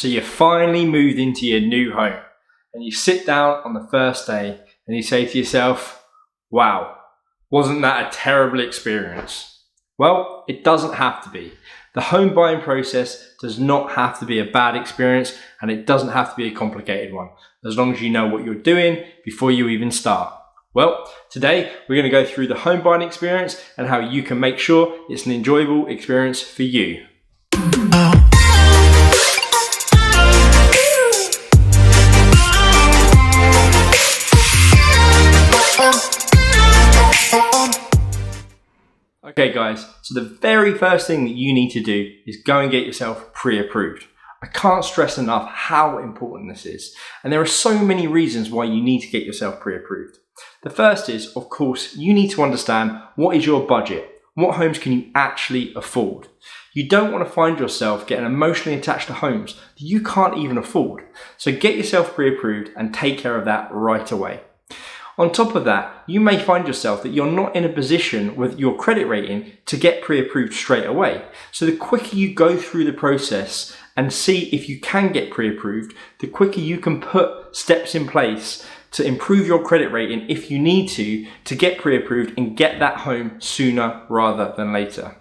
So you finally moved into your new home and you sit down on the first day and you say to yourself, wow, wasn't that a terrible experience? Well, it doesn't have to be. The home buying process does not have to be a bad experience, and it doesn't have to be a complicated one, as long as you know what you're doing before you even start. Well, today we're going to go through the home buying experience and how you can make sure it's an enjoyable experience for you. Okay guys, so the very first thing that you need to do is go and get yourself pre-approved. I can't stress enough how important this is, and there are so many reasons why you need to get yourself pre-approved. The first is, of course, you need to understand what is your budget. What homes can you actually afford? You don't want to find yourself getting emotionally attached to homes that you can't even afford. So get yourself pre-approved and take care of that right away. On top of that, you may find yourself that you're not in a position with your credit rating to get pre-approved straight away. So the quicker you go through the process and see if you can get pre-approved, the quicker you can put steps in place to improve your credit rating if you need to get pre-approved and get that home sooner rather than later.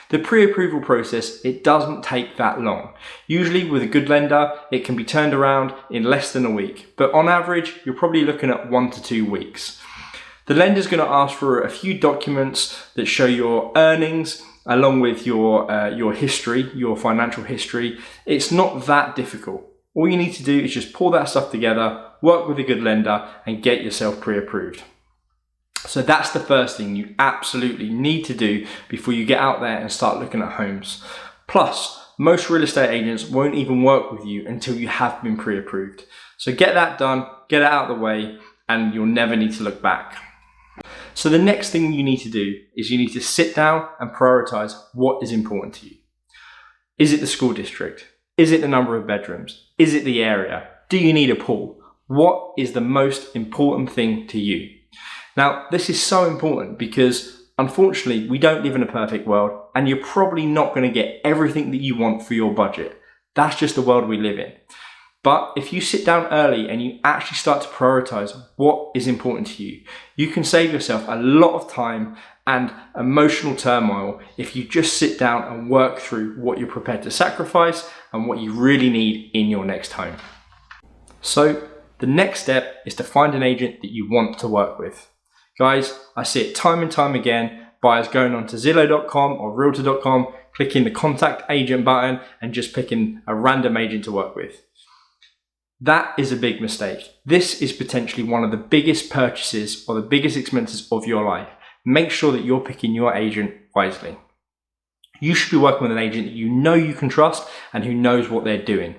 The pre-approval process, it doesn't take that long. Usually with a good lender, it can be turned around in less than a week, but on average, you're probably looking at 1 to 2 weeks. The lender's going to ask for a few documents that show your earnings along with your history, your financial history. It's not that difficult. All you need to do is just pull that stuff together, work with a good lender, and get yourself pre-approved. So that's the first thing you absolutely need to do before you get out there and start looking at homes. Plus, most real estate agents won't even work with you until you have been pre-approved. So get that done, get it out of the way, and you'll never need to look back. So the next thing you need to do is you need to sit down and prioritize what is important to you. Is it the school district? Is it the number of bedrooms? Is it the area? Do you need a pool? What is the most important thing to you? Now, this is so important because unfortunately, we don't live in a perfect world, and you're probably not going to get everything that you want for your budget. That's just the world we live in. But if you sit down early and you actually start to prioritize what is important to you, you can save yourself a lot of time and emotional turmoil if you just sit down and work through what you're prepared to sacrifice and what you really need in your next home. So the next step is to find an agent that you want to work with. Guys, I see it time and time again, buyers going on to Zillow.com or Realtor.com, clicking the contact agent button and just picking a random agent to work with. That is a big mistake. This is potentially one of the biggest purchases or the biggest expenses of your life. Make sure that you're picking your agent wisely. You should be working with an agent that you know you can trust and who knows what they're doing.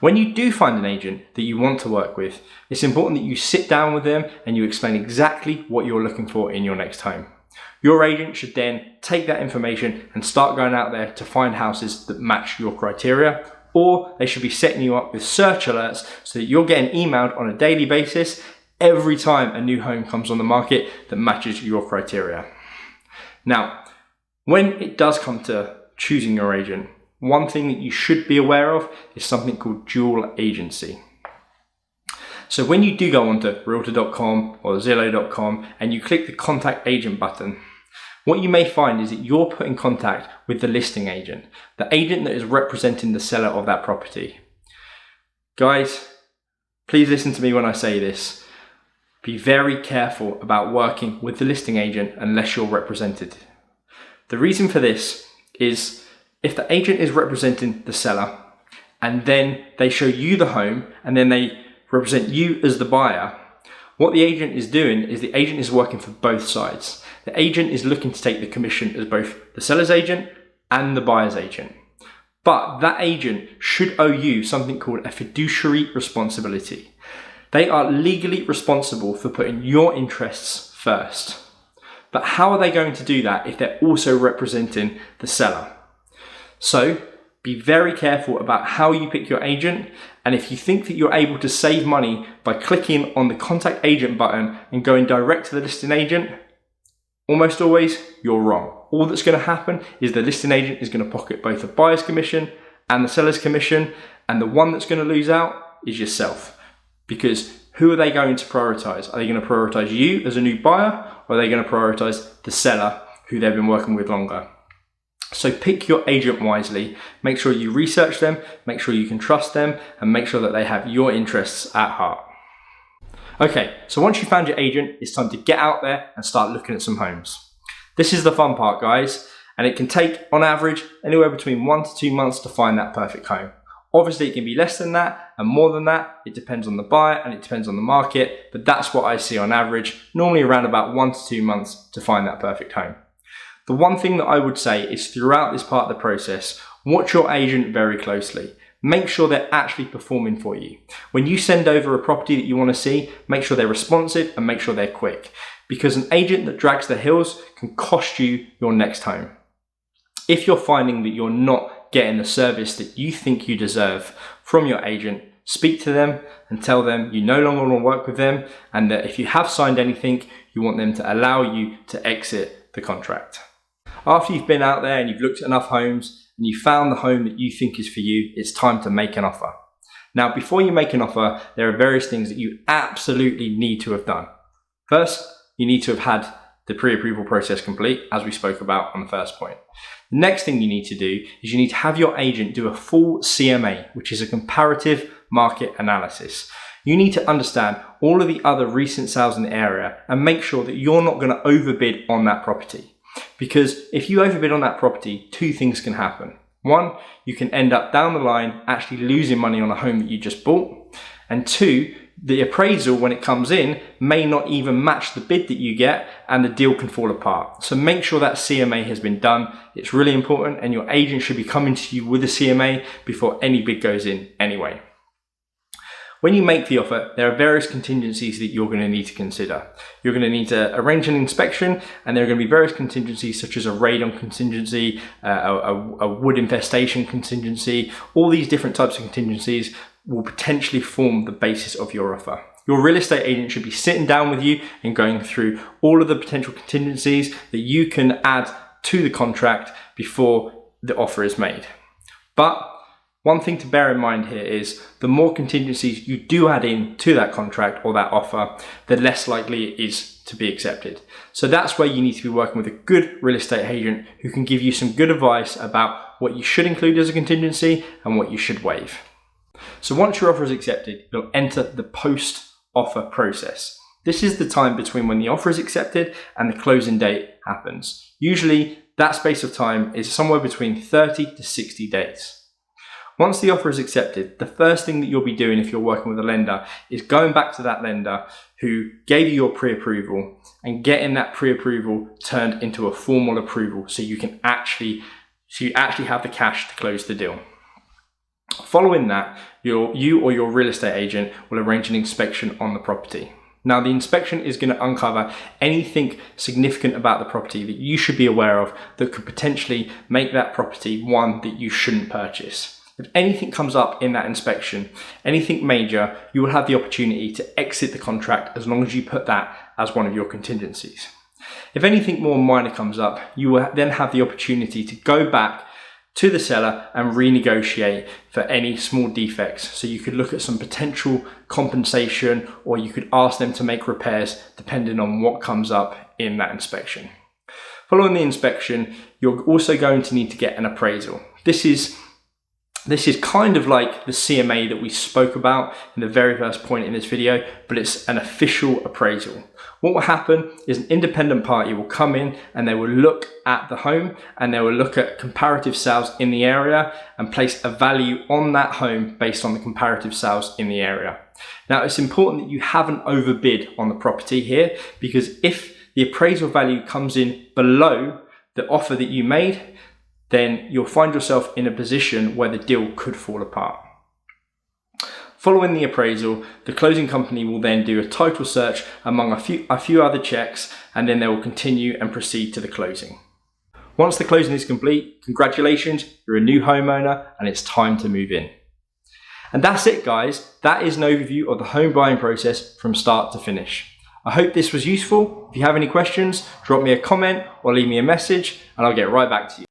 When you do find an agent that you want to work with, it's important that you sit down with them and you explain exactly what you're looking for in your next home. Your agent should then take that information and start going out there to find houses that match your criteria, or they should be setting you up with search alerts so that you're getting emailed on a daily basis every time a new home comes on the market that matches your criteria. Now, when it does come to choosing your agent, one thing that you should be aware of is something called dual agency. So when you do go onto Realtor.com or Zillow.com and you click the contact agent button, what you may find is that you're put in contact with the listing agent, the agent that is representing the seller of that property. Guys, please listen to me when I say this. Be very careful about working with the listing agent unless you're represented. The reason for this is if the agent is representing the seller and then they show you the home and then they represent you as the buyer, what the agent is doing is the agent is working for both sides. The agent is looking to take the commission as both the seller's agent and the buyer's agent. But that agent should owe you something called a fiduciary responsibility. They are legally responsible for putting your interests first. But how are they going to do that if they're also representing the seller? So be very careful about how you pick your agent, and if you think that you're able to save money by clicking on the contact agent button and going direct to the listing agent, almost always you're wrong. All that's going to happen is the listing agent is going to pocket both the buyer's commission and the seller's commission, And the one that's going to lose out is yourself. Because who are they going to prioritize? Are they going to prioritize you as a new buyer, or are they going to prioritize the seller who they've been working with longer? So pick your agent wisely. Make sure you research them, make sure you can trust them, and make sure that they have your interests at heart. Okay, so once you found your agent, it's time to get out there and start looking at some homes. This is the fun part, guys, and it can take, on average, anywhere between 1 to 2 months to find that perfect home. Obviously, it can be less than that and more than that. It depends on the buyer and it depends on the market, but that's what I see on average, normally around about 1 to 2 months to find that perfect home. The one thing that I would say is throughout this part of the process, watch your agent very closely. Make sure they're actually performing for you. When you send over a property that you want to see, make sure they're responsive and make sure they're quick, because an agent that drags their heels can cost you your next home. If you're finding that you're not getting the service that you think you deserve from your agent, speak to them and tell them you no longer want to work with them, and that if you have signed anything, you want them to allow you to exit the contract. After you've been out there and you've looked at enough homes and you found the home that you think is for you, it's time to make an offer. Now, before you make an offer, there are various things that you absolutely need to have done. First, you need to have had the pre-approval process complete, as we spoke about on the first point. The next thing you need to do is you need to have your agent do a full CMA, which is a comparative market analysis. You need to understand all of the other recent sales in the area and make sure that you're not going to overbid on that property. Because if you overbid on that property, two things can happen. One, you can end up down the line actually losing money on a home that you just bought. And two, the appraisal, when it comes in, may not even match the bid that you get and the deal can fall apart. So make sure that CMA has been done. It's really important, and your agent should be coming to you with a CMA before any bid goes in anyway. When you make the offer, there are various contingencies that you're going to need to consider. You're going to need to arrange an inspection, and there are going to be various contingencies such as a radon contingency, a wood infestation contingency. All these different types of contingencies will potentially form the basis of your offer. Your real estate agent should be sitting down with you and going through all of the potential contingencies that you can add to the contract before the offer is made. But one thing to bear in mind here is the more contingencies you do add in to that contract or that offer, the less likely it is to be accepted. So that's where you need to be working with a good real estate agent who can give you some good advice about what you should include as a contingency and what you should waive. So once your offer is accepted, you'll enter the post-offer process. This is the time between when the offer is accepted and the closing date happens. Usually that space of time is somewhere between 30 to 60 days. Once the offer is accepted, the first thing that you'll be doing if you're working with a lender is going back to that lender who gave you your pre-approval and getting that pre-approval turned into a formal approval so you actually have the cash to close the deal. Following that, you or your real estate agent will arrange an inspection on the property. Now, the inspection is going to uncover anything significant about the property that you should be aware of that could potentially make that property one that you shouldn't purchase. If anything comes up in that inspection, anything major, you will have the opportunity to exit the contract as long as you put that as one of your contingencies. If anything more minor comes up, you will then have the opportunity to go back to the seller and renegotiate for any small defects. So you could look at some potential compensation, or you could ask them to make repairs depending on what comes up in that inspection. Following the inspection, you're also going to need to get an appraisal. This is kind of like the CMA that we spoke about in the very first point in this video, but it's an official appraisal. What will happen is an independent party will come in and they will look at the home and they will look at comparative sales in the area and place a value on that home based on the comparative sales in the area. Now, it's important that you haven't overbid on the property here, because if the appraisal value comes in below the offer that you made, then you'll find yourself in a position where the deal could fall apart. Following the appraisal, the closing company will then do a title search among a few other checks, and then they will continue and proceed to the closing. Once the closing is complete, congratulations, you're a new homeowner and it's time to move in. And that's it, guys. That is an overview of the home buying process from start to finish. I hope this was useful. If you have any questions, drop me a comment or leave me a message and I'll get right back to you.